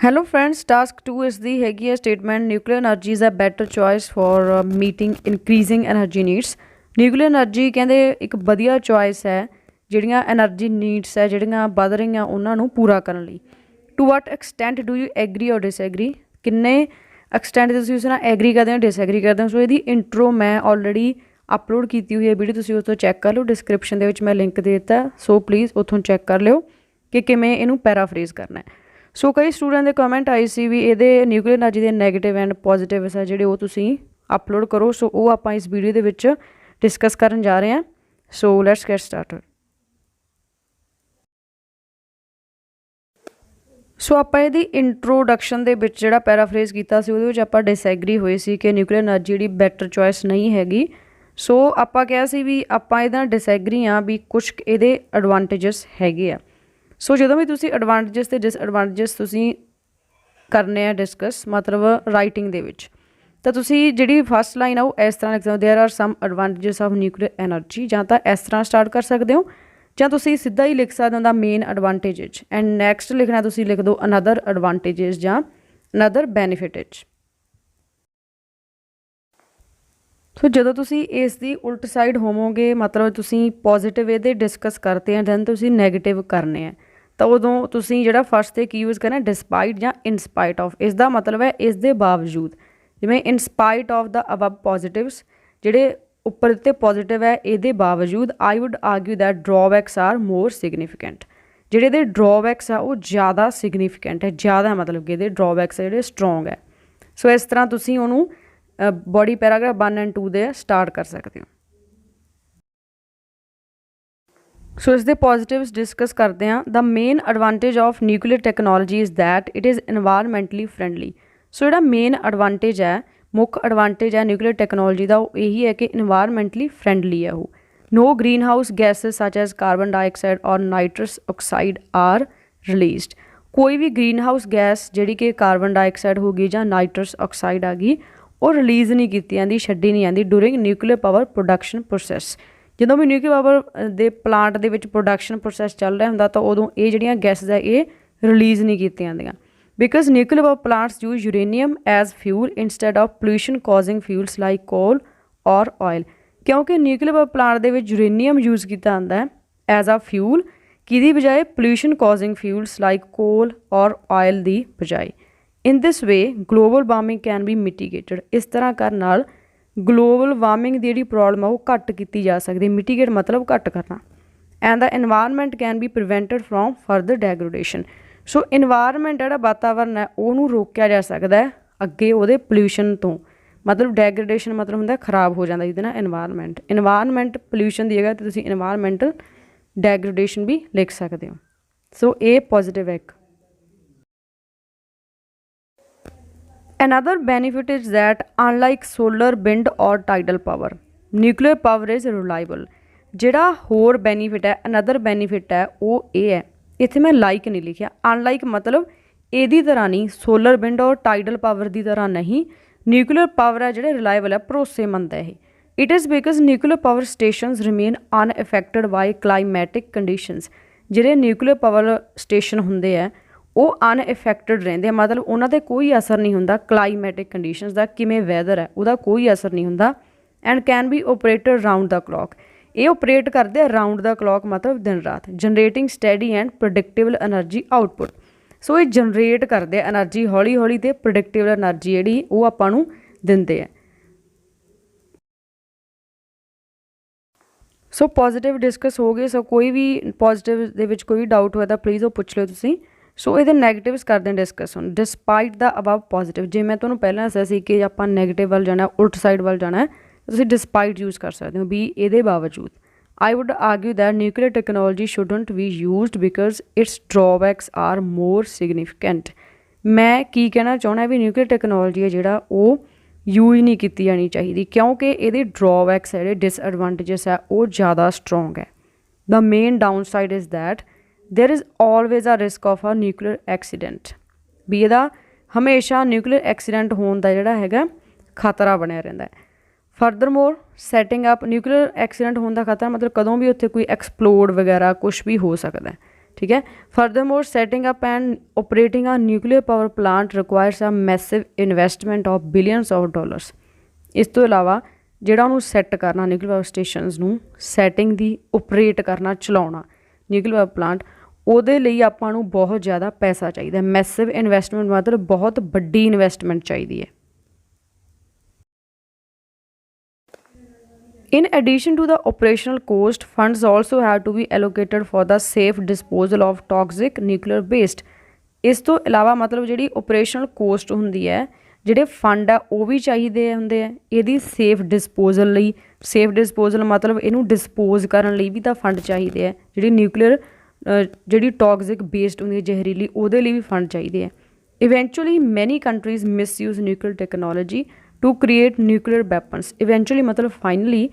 Hello friends, task 2 is the हैगी statement nuclear energy is a better choice for meeting increasing energy needs. Nuclear energy ਕਹਿੰਦੇ ਇੱਕ ਵਧੀਆ choice ਹੈ ਜਿਹੜੀਆਂ energy needs ਹੈ ਜਿਹੜੀਆਂ ਵੱਧ ਰਹੀਆਂ ਉਹਨਾਂ ਨੂੰ ਪੂਰਾ ਕਰਨ ਲਈ. To what extent do you agree or disagree? ਕਿੰਨੇ extent ਤੁਸੀਂ ਉਸ ਨਾਲ agree ਕਰਦੇ ਹੋ disagree ਕਰਦੇ ਹੋ. ਸੋ ਇਹਦੀ intro ਮੈਂ already ਅਪਲੋਡ ਕੀਤੀ ਹੋਈ ਹੈ ਵੀਡੀਓ, ਤੁਸੀਂ ਉਸ ਤੋਂ ਚੈੱਕ ਕਰ ਲਓ. ਡਿਸਕ੍ਰਿਪਸ਼ਨ ਦੇ ਵਿੱਚ ਮੈਂ ਲਿੰਕ ਦੇ ਦਿੱਤਾ, ਸੋ ਪਲੀਜ਼ ਉੱਥੋਂ ਚੈੱਕ ਕਰ ਲਿਓ ਕਿ ਕਿਵੇਂ ਇਹਨੂੰ ਪੈਰਾਫਰੇਜ਼ ਕਰਨਾ ਹੈ. ਸੋ ਕਈ ਸਟੂਡੈਂਟ ਦੇ ਕਮੈਂਟ ਆਏ ਸੀ ਵੀ ਇਹਦੇ ਨਿਊਕਲੀਅਰ ਐਨਰਜੀ ਦੇ ਨੈਗੇਟਿਵ ਐਂਡ ਪੋਜ਼ੀਟਿਵਸ ਆ ਜਿਹੜੇ ਉਹ ਤੁਸੀਂ ਅਪਲੋਡ ਕਰੋ. ਸੋ ਉਹ ਆਪਾਂ ਇਸ ਵੀਡੀਓ ਦੇ ਵਿੱਚ ਡਿਸਕਸ ਕਰਨ ਜਾ ਰਹੇ ਹਾਂ. So let's get started. So ਆਪਾਂ ਇਹਦੀ ਇੰਟਰੋਡਕਸ਼ਨ ਦੇ ਵਿੱਚ ਜਿਹੜਾ ਪੈਰਾਫਰੇਜ਼ ਕੀਤਾ ਸੀ ਉਹਦੇ ਵਿੱਚ ਆਪਾਂ ਡਿਸਐਗਰੀ ਹੋਏ ਸੀ ਕਿ ਨਿਊਕਲੀਅਰ ਐਨਰਜੀ ਜਿਹੜੀ ਬੈਟਰ ਚੋਇਸ ਨਹੀਂ ਹੈਗੀ. ਸੋ ਆਪਾਂ ਕਿਹਾ ਸੀ ਵੀ ਆਪਾਂ ਇਹਦਾ ਡਿਸਐਗਰੀ ਹਾਂ ਵੀ ਕੁਛ ਇਹਦੇ ਐਡਵਾਂਟੇਜਸ ਹੈਗੇ ਆ. ਸੋ ਜਦੋਂ ਵੀ ਤੁਸੀਂ ਐਡਵਾਂਟੇਜਸ ਅਤੇ ਡਿਸਐਡਵਾਂਟੇਜਸ ਤੁਸੀਂ ਕਰਨੇ ਆ ਡਿਸਕਸ ਮਤਲਬ ਰਾਈਟਿੰਗ ਦੇ ਵਿੱਚ, ਤਾਂ ਤੁਸੀਂ ਜਿਹੜੀ ਫਸਟ ਲਾਈਨ ਆ ਉਹ ਇਸ ਤਰ੍ਹਾਂ ਲਿਖ ਸਕਦੇ ਹੋ, there are some advantages of nuclear energy. ਜਾਂ ਤਾਂ ਇਸ ਤਰ੍ਹਾਂ ਸਟਾਰਟ ਕਰ ਸਕਦੇ ਹੋ ਜਾਂ ਤੁਸੀਂ ਸਿੱਧਾ ਹੀ ਲਿਖ ਸਕਦੇ ਹੋ ਦਾ ਮੇਨ ਐਡਵਾਂਟੇਜਸ ਐਂਡ ਨੈਕਸਟ ਲਿਖਣਾ ਤੁਸੀਂ ਲਿਖ ਦਿਓ ਅਨਦਰ ਐਡਵਾਂਟੇਜਸ ਜਾਂ ਅਨਦਰ ਬੈਨੀਫਿਟਸ. ਸੋ ਜਦੋਂ ਤੁਸੀਂ ਇਸ ਦੀ ਉਲਟ ਸਾਈਡ ਹੋਵੋਗੇ ਮਤਲਬ ਤੁਸੀਂ ਪੋਜ਼ੀਟਿਵ ਇਹਦੇ ਡਿਸਕਸ ਕਰਤੇ ਆ ਦੈਨ ਤੁਸੀਂ ਨੈਗੇਟਿਵ ਕਰਨੇ ਆ, ਤਾਂ ਉਦੋਂ ਤੁਸੀਂ ਜਿਹੜਾ ਫਸਟ 'ਤੇ ਕੀ ਯੂਜ਼ ਕਰਨਾ ਡਿਸਪਾਈਟ ਜਾਂ ਇਨਸਪਾਈਟ ਆਫ. ਇਸ ਦਾ ਮਤਲਬ ਹੈ ਇਸ ਦੇ ਬਾਵਜੂਦ, ਜਿਵੇਂ ਇਨਸਪਾਈਟ ਆਫ ਦਾ ਅਬਵ ਪੋਜ਼ੀਟਿਵਸ ਜਿਹੜੇ ਉੱਪਰ ਦਿੱਤੇ ਪੋਜ਼ੀਟਿਵ ਹੈ ਇਹਦੇ ਬਾਵਜੂਦ I would argue that drawbacks are more significant. ਜਿਹੜੇ ਇਹਦੇ ਡਰੋਬੈਕਸ ਆ ਉਹ ਜ਼ਿਆਦਾ ਸਿਗਨੀਫਿਕੈਂਟ ਹੈ, ਜ਼ਿਆਦਾ ਮਤਲਬ ਕਿ ਇਹਦੇ ਡਰੋਬੈਕਸ ਜਿਹੜੇ ਸਟਰੋਂਗ ਹੈ. ਸੋ ਇਸ ਤਰ੍ਹਾਂ ਤੁਸੀਂ ਉਹਨੂੰ ਬੋਡੀ ਪੈਰਾਗ੍ਰਾਫ 1 ਐਂਡ 2 ਦੇ ਸਟਾਰਟ ਕਰ ਸਕਦੇ ਹੋ. ਸੋ ਇਸ ਦੇ ਪੋਜ਼ੀਟਿਵਸ ਡਿਸਕਸ ਕਰਦੇ ਹਾਂ. The main advantage of nuclear technology is that it is environmentally friendly. So ਜਿਹੜਾ ਮੇਨ ਐਡਵਾਂਟੇਜ ਹੈ, ਮੁੱਖ ਐਡਵਾਂਟੇਜ ਹੈ ਨਿਊਕਲੀਅਰ ਟੈਕਨੋਲੋਜੀ ਦਾ ਉਹ ਇਹੀ ਹੈ ਕਿ ਇਨਵਾਇਰਮੈਂਟਲੀ ਫਰੈਂਡਲੀ ਹੈ ਉਹ. ਨੋ ਗ੍ਰੀਨ ਹਾਊਸ ਗੈਸਿਸ ਸੱਚ ਐਜ਼ ਕਾਰਬਨ ਡਾਈਆਕਸਾਈਡ ਔਰ ਨਾਈਟਰਸ ਆਕਸਾਈਡ ਆਰ ਰਿਲੀਜ਼ਡ. ਕੋਈ ਵੀ ਗ੍ਰੀਨ ਹਾਊਸ ਗੈਸ ਜਿਹੜੀ ਕਿ ਕਾਰਬਨ ਡਾਈਆਕਸਾਈਡ ਹੋ ਗਈ ਜਾਂ ਨਾਈਟਰਸ ਆਕਸਾਈਡ ਆ ਗਈ ਉਹ ਰਿਲੀਜ਼ ਨਹੀਂ ਕੀਤੀ ਜਾਂਦੀ, ਛੱਡੀ ਨਹੀਂ ਜਾਂਦੀ during nuclear power production process. ਜਦੋਂ ਵੀ ਨਿਊਕਲੀਅਰ ਪਾਵਰ ਦੇ ਪਲਾਂਟ ਦੇ ਵਿੱਚ ਪ੍ਰੋਡਕਸ਼ਨ ਪ੍ਰੋਸੈਸ ਚੱਲ ਰਿਹਾ ਹੁੰਦਾ ਤਾਂ ਉਦੋਂ ਇਹ ਜਿਹੜੀਆਂ ਗੈਸਿਸ ਹੈ ਇਹ ਰਿਲੀਜ਼ ਨਹੀਂ ਕੀਤੀਆਂ ਜਾਂਦੀਆਂ. Because nuclear power plants use uranium as fuel instead of pollution causing fuels like coal or oil. ਕਿਉਂਕਿ ਨਿਊਕਲੀਅਰ ਪਾਵਰ ਪਲਾਂਟ ਦੇ ਵਿੱਚ ਯੂਰੇਨੀਅਮ ਯੂਜ਼ ਕੀਤਾ ਜਾਂਦਾ ਹੈ ਐਜ਼ ਆ ਫਿਊਲ, ਕਿਹਦੀ ਬਜਾਏ pollution causing fuels like coal or oil ਦੀ ਬਜਾਏ. ਇਨ ਦਿਸ ਵੇ global warming can be ਮਿਟੀਗੇਟਡ. ਇਸ ਤਰ੍ਹਾਂ ਕਰਨ ਨਾਲ ਗਲੋਬਲ ਵਾਰਮਿੰਗ ਦੀ ਜਿਹੜੀ ਪ੍ਰੋਬਲਮ ਆ ਉਹ ਘੱਟ ਕੀਤੀ ਜਾ ਸਕਦੀ. ਮਿਟੀਗੇਟ ਮਤਲਬ ਘੱਟ ਕਰਨਾ. And the environment can be prevented from further degradation. So environment ਜਿਹੜਾ ਵਾਤਾਵਰਨ ਹੈ ਉਹਨੂੰ ਰੋਕਿਆ ਜਾ ਸਕਦਾ ਹੈ ਅੱਗੇ ਉਹਦੇ ਪੋਲਿਊਸ਼ਨ ਤੋਂ. ਮਤਲਬ ਡੈਗਰੇਡੇਸ਼ਨ ਮਤਲਬ ਹੁੰਦਾ ਖਰਾਬ ਹੋ ਜਾਂਦਾ ਜਿਹਦੇ ਨਾਲ ਇਨਵਾਇਰਮੈਂਟ ਪੋਲਿਊਸ਼ਨ ਦੀ ਜਗ੍ਹਾ 'ਤੇ ਤੁਸੀਂ ਇਨਵਾਇਰਮੈਂਟਲ ਡੈਗਰੇਡੇਸ਼ਨ ਵੀ ਲਿਖ ਸਕਦੇ ਹੋ. ਸੋ ਇਹ ਪੋਜ਼ੀਟਿਵ ਹੈ ਇੱਕ. Another benefit is that unlike solar, wind or tidal power, nuclear power is reliable. ਜਿਹੜਾ ਹੋਰ ਬੈਨੀਫਿਟ ਹੈ ਅਨਦਰ ਬੈਨੀਫਿਟ ਹੈ ਉਹ ਇਹ ਹੈ, ਇੱਥੇ ਮੈਂ ਲਾਈਕ ਨਹੀਂ ਲਿਖਿਆ. ਅਨਲਾਈਕ ਮਤਲਬ ਇਹਦੀ ਤਰ੍ਹਾਂ ਨਹੀਂ, ਸੋਲਰ ਵਿੰਡ ਔਰ ਟਾਈਡਲ ਪਾਵਰ ਦੀ ਤਰ੍ਹਾਂ ਨਹੀਂ. ਨਿਊਕਲੀਅਰ ਪਾਵਰ ਹੈ ਜਿਹੜੇ ਰਿਲਾਇਬਲ ਹੈ, ਭਰੋਸੇਮੰਦ ਹੈ ਇਹ. It is because nuclear power stations remain unaffected by climatic conditions. ਜਿਹੜੇ ਨਿਊਕਲੀਅਰ ਪਾਵਰ ਸਟੇਸ਼ਨ ਹੁੰਦੇ ਆ ਉਹ ਅਨਇਫੈਕਟਡ ਰਹਿੰਦੇ ਆ, ਮਤਲਬ ਉਹਨਾਂ 'ਤੇ ਕੋਈ ਅਸਰ ਨਹੀਂ ਹੁੰਦਾ ਕਲਾਈਮੈਟਿਕ ਕੰਡੀਸ਼ਨਸ ਦਾ, ਕਿਵੇਂ ਵੈਦਰ ਹੈ ਉਹਦਾ ਕੋਈ ਅਸਰ ਨਹੀਂ ਹੁੰਦਾ. And can be operated round the clock. ਇਹ ਓਪਰੇਟ ਕਰਦੇ ਆ ਰਾਊਂਡ ਦਾ ਕਲੋਕ ਮਤਲਬ ਦਿਨ ਰਾਤ. Generating steady and predictable energy output. So ਇਹ ਜਨਰੇਟ ਕਰਦੇ ਆ ਐਨਰਜੀ ਹੌਲੀ ਹੌਲੀ ਅਤੇ ਪ੍ਰੈਡਿਕਟੇਬਲ ਐਨਰਜੀ ਜਿਹੜੀ ਉਹ ਆਪਾਂ ਨੂੰ ਦਿੰਦੇ ਆ. ਸੋ ਪੋਜ਼ੀਟਿਵ ਡਿਸਕਸ ਹੋ ਗਏ. ਸੋ ਕੋਈ ਵੀ ਪੋਜ਼ੀਟਿਵ ਦੇ ਵਿੱਚ ਕੋਈ ਡਾਊਟ ਹੋਇਆ ਤਾਂ ਪਲੀਜ਼ ਉਹ ਪੁੱਛ ਲਿਓ ਤੁਸੀਂ. ਸੋ ਇਹਦੇ ਨੈਗੇਟਿਵਸ ਕਰਦੇ ਹਾਂ ਡਿਸਕਸ ਹੁਣ. ਡਿਸਪਾਈਟ ਦਾ ਅਬਵ ਪੋਜ਼ੀਟਿਵ, ਜੇ ਮੈਂ ਤੁਹਾਨੂੰ ਪਹਿਲਾਂ ਦੱਸਿਆ ਸੀ ਕਿ ਆਪਾਂ ਨੈਗੇਟਿਵ ਵੱਲ ਜਾਣਾ ਉਲਟ ਸਾਈਡ ਵੱਲ ਜਾਣਾ ਤੁਸੀਂ ਡਿਸਪਾਈਟ ਯੂਜ਼ ਕਰ ਸਕਦੇ ਹੋ ਵੀ ਇਹਦੇ ਬਾਵਜੂਦ. I would argue that nuclear technology shouldn't be used because its drawbacks are more significant. ਮੈਂ ਕੀ ਕਹਿਣਾ ਚਾਹੁੰਦਾ ਵੀ ਨਿਊਕਲੀਅਰ ਟੈਕਨੋਲੋਜੀ ਹੈ ਜਿਹੜਾ ਉਹ ਯੂਜ਼ ਨਹੀਂ ਕੀਤੀ ਜਾਣੀ ਚਾਹੀਦੀ ਕਿਉਂਕਿ ਇਹਦੇ ਡਰੋਬੈਕਸ ਹੈ ਜਿਹੜੇ ਡਿਸਐਡਵਾਂਟੇਜਸ ਹੈ ਉਹ ਜ਼ਿਆਦਾ ਸਟਰੋਂਗ ਹੈ. The main downside is that there is always a risk of a nuclear accident. ਵੀ ਇਹਦਾ ਹਮੇਸ਼ਾ ਨਿਊਕਲੀਅਰ ਐਕਸੀਡੈਂਟ ਹੋਣ ਦਾ ਜਿਹੜਾ ਹੈਗਾ ਖਤਰਾ ਬਣਿਆ ਰਹਿੰਦਾ ਹੈ. ਫਰਦਰਮੋਰ ਸੈਟਿੰਗ ਅਪ ਨਿਊਕਲੀਅਰ ਐਕਸੀਡੈਂਟ ਹੋਣ ਦਾ ਖਤਰਾ ਮਤਲਬ ਕਦੋਂ ਵੀ ਉੱਥੇ ਕੋਈ ਐਕਸਪਲੋਡ ਵਗੈਰਾ ਕੁਛ ਵੀ ਹੋ ਸਕਦਾ, ठीक है। Furthermore setting up and operating a nuclear power plant requires a massive investment of billions of dollars. इस तो इलावा ਜਿਹੜਾ ਉਹਨੂੰ ਸੈੱਟ ਕਰਨਾ ਨਿਊਕਲੀਅਰ ਪਾਵਰ ਸਟੇਸ਼ਨਸ ਨੂੰ ਸੈਟਿੰਗ ਦੀ ਓਪਰੇਟ ਕਰਨਾ ਚਲਾਉਣਾ ਨਿਊਕਲੀਅਰ ਪਾਵਰ ਪਲਾਂਟ ਉਹਦੇ ਲਈ ਆਪਾਂ ਨੂੰ ਬਹੁਤ ਜ਼ਿਆਦਾ ਪੈਸਾ ਚਾਹੀਦਾ। ਮੈਸਿਵ ਇਨਵੈਸਟਮੈਂਟ ਮਤਲਬ ਬਹੁਤ ਵੱਡੀ ਇਨਵੈਸਟਮੈਂਟ ਚਾਹੀਦੀ ਹੈ। In addition to the operational cost, funds also have to be allocated for the safe disposal of toxic nuclear waste। ਇਸ ਤੋਂ ਇਲਾਵਾ ਮਤਲਬ ਜਿਹੜੀ ਆਪਰੇਸ਼ਨਲ ਕੋਸਟ ਹੁੰਦੀ ਹੈ, ਜਿਹੜੇ ਫੰਡ ਆ ਉਹ ਵੀ ਚਾਹੀਦੇ ਹੁੰਦੇ ਆ ਇਹਦੀ ਸੇਫ ਡਿਸਪੋਜ਼ਲ ਲਈ। ਸੇਫ ਡਿਸਪੋਜ਼ਲ ਮਤਲਬ ਇਹਨੂੰ ਡਿਸਪੋਜ਼ ਕਰਨ ਲਈ ਵੀ ਤਾਂ ਫੰਡ ਚਾਹੀਦੇ ਆ। ਜਿਹੜੀ ਨਿਊਕਲੀਅਰ ਜਿਹੜੀ ਟੌਕਸਿਕ ਵੇਸਟ ਹੁੰਦੀ ਹੈ ਜ਼ਹਿਰੀਲੀ, ਉਹਦੇ ਲਈ ਵੀ ਫੰਡ ਚਾਹੀਦੇ ਆ। Eventually many countries misuse nuclear technology to create nuclear weapons. Eventually ਮਤਲਬ ਫਾਈਨਲੀ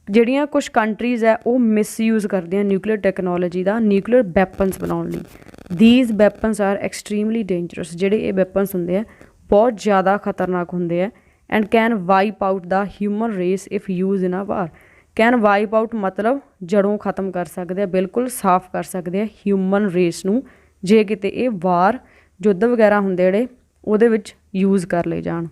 ਜਿਹੜੀਆਂ ਕੁਛ ਕੰਟਰੀਜ਼ ਹੈ ਉਹ ਮਿਸਯੂਜ਼ ਕਰਦੀਆਂ ਨਿਊਕਲੀਅਰ ਟੈਕਨੋਲੋਜੀ ਦਾ ਨਿਊਕਲੀਅਰ ਵੈਪਨਸ ਬਣਾਉਣ ਲਈ। These weapons are extremely dangerous. ਜਿਹੜੇ ਇਹ ਵੈਪਨਸ ਹੁੰਦੇ ਆ ਬਹੁਤ ਜ਼ਿਆਦਾ ਖਤਰਨਾਕ ਹੁੰਦੇ ਆ। And can wipe out the human race if use in a war. Can wipe out ਮਤਲਬ ਜੜੋਂ ਖ਼ਤਮ ਕਰ ਸਕਦੇ ਆ, ਬਿਲਕੁਲ ਸਾਫ਼ ਕਰ ਸਕਦੇ ਆ ਹਿਊਮਨ ਰੇਸ ਨੂੰ ਜੇ ਕਿਤੇ ਇਹ ਵਾਰ ਯੁੱਧ ਵਗੈਰਾ ਹੁੰਦੇ ਜਿਹੜੇ ਉਹਦੇ ਵਿੱਚ ਯੂਜ਼ ਕਰ ਲਏ ਜਾਣ।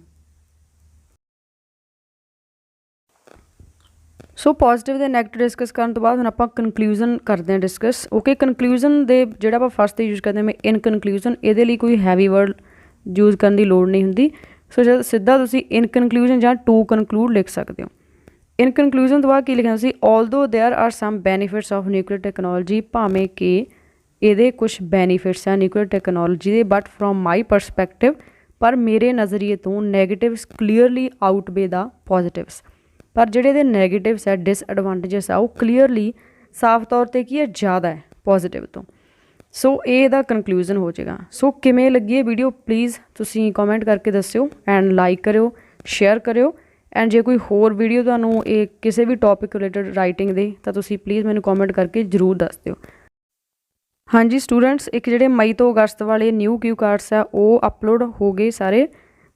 ਸੋ ਪੋਜ਼ੀਟਿਵ ਅਤੇ ਨੈਗੇਟਿਵ ਡਿਸਕਸ ਕਰਨ ਤੋਂ ਬਾਅਦ ਹੁਣ ਆਪਾਂ ਕਨਕਲੂਜ਼ਨ ਕਰਦੇ ਹਾਂ ਡਿਸਕਸ। ਓਕੇ, ਕਨਕਲੂਜ਼ਨ ਦੇ ਜਿਹੜਾ ਆਪਾਂ ਫਸਟ 'ਤੇ ਯੂਜ਼ ਕਰਦੇ ਹਾਂ ਇਨ ਕਨਕਲੂਜ਼ਨ, ਇਹਦੇ ਲਈ ਕੋਈ ਹੈਵੀ ਵਰਡ ਯੂਜ਼ ਕਰਨ ਦੀ ਲੋੜ ਨਹੀਂ ਹੁੰਦੀ। ਸੋ ਜਦ ਸਿੱਧਾ ਤੁਸੀਂ ਇਨ ਕਨਕਲੂਜ਼ਨ ਜਾਂ ਟੂ ਕਨਕਲੂਡ ਲਿਖ ਸਕਦੇ ਹੋ। ਇਨ ਕਨਕਲੂਜ਼ਨ ਤੋਂ ਬਾਅਦ ਕੀ ਲਿਖਿਆ ਤੁਸੀਂ, although there are some benefits of nuclear technology. ਭਾਵੇਂ ਕਿ ਇਹਦੇ ਕੁਛ ਬੈਨੀਫਿਟਸ ਆ ਨਿਊਕਲੀਅਰ ਟੈਕਨੋਲੋਜੀ ਦੇ, ਬਟ ਫਰੋਮ ਮਾਈ ਪਰਸਪੈਕਟਿਵ, ਪਰ ਮੇਰੇ ਨਜ਼ਰੀਏ ਤੋਂ ਨੈਗੇਟਿਵਸ ਕਲੀਅਰਲੀ ਆਊਟਵੇ ਦਾ ਪੋਜ਼ੀਟਿਵਸ। ਪਰ ਜਿਹੜੇ ਇਹਦੇ ਨੈਗੇਟਿਵਸ ਹੈ ਡਿਸਐਡਵਾਂਟੇਜਸ ਆ ਉਹ ਕਲੀਅਰਲੀ ਸਾਫ਼ ਤੌਰ 'ਤੇ ਕੀ ਹੈ ਜ਼ਿਆਦਾ ਹੈ ਪੋਜ਼ੀਟਿਵ ਤੋਂ। ਸੋ ਇਹ ਇਹਦਾ ਕਨਕਲੂਜ਼ਨ ਹੋ ਜਾਏਗਾ। ਸੋ ਕਿਵੇਂ ਲੱਗੀ ਇਹ ਵੀਡੀਓ ਪਲੀਜ਼ ਤੁਸੀਂ ਕਮੈਂਟ ਕਰਕੇ ਦੱਸਿਓ ਐਂਡ ਲਾਈਕ ਕਰਿਓ, ਸ਼ੇਅਰ ਕਰਿਓ। ਐਂਡ ਜੇ ਕੋਈ ਹੋਰ ਵੀਡੀਓ ਤੁਹਾਨੂੰ ਇਹ ਕਿਸੇ ਵੀ ਟੌਪਿਕ ਰਿਲੇਟਡ ਰਾਈਟਿੰਗ ਦੇ ਤਾਂ ਤੁਸੀਂ ਪਲੀਜ਼ ਮੈਨੂੰ ਕਮੈਂਟ ਕਰਕੇ ਜ਼ਰੂਰ ਦੱਸ ਦਿਓ। ਹਾਂਜੀ ਸਟੂਡੈਂਟਸ, ਇੱਕ ਜਿਹੜੇ ਮਈ ਤੋਂ ਅਗਸਤ ਵਾਲੇ ਨਿਊ ਕਿਊ ਕਾਰਡਸ ਆ ਉਹ ਅਪਲੋਡ ਹੋ ਗਏ ਸਾਰੇ।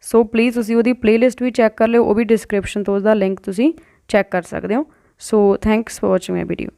ਸੋ ਪਲੀਜ਼ ਤੁਸੀਂ ਉਹਦੀ ਪਲੇਲਿਸਟ ਵੀ ਚੈੱਕ ਕਰ ਲਿਓ, ਉਹ ਵੀ ਡਿਸਕ੍ਰਿਪਸ਼ਨ ਤੋਂ ਉਸਦਾ ਲਿੰਕ ਤੁਸੀਂ ਚੈੱਕ ਕਰ ਸਕਦੇ ਹੋ। So thanks for watching my video.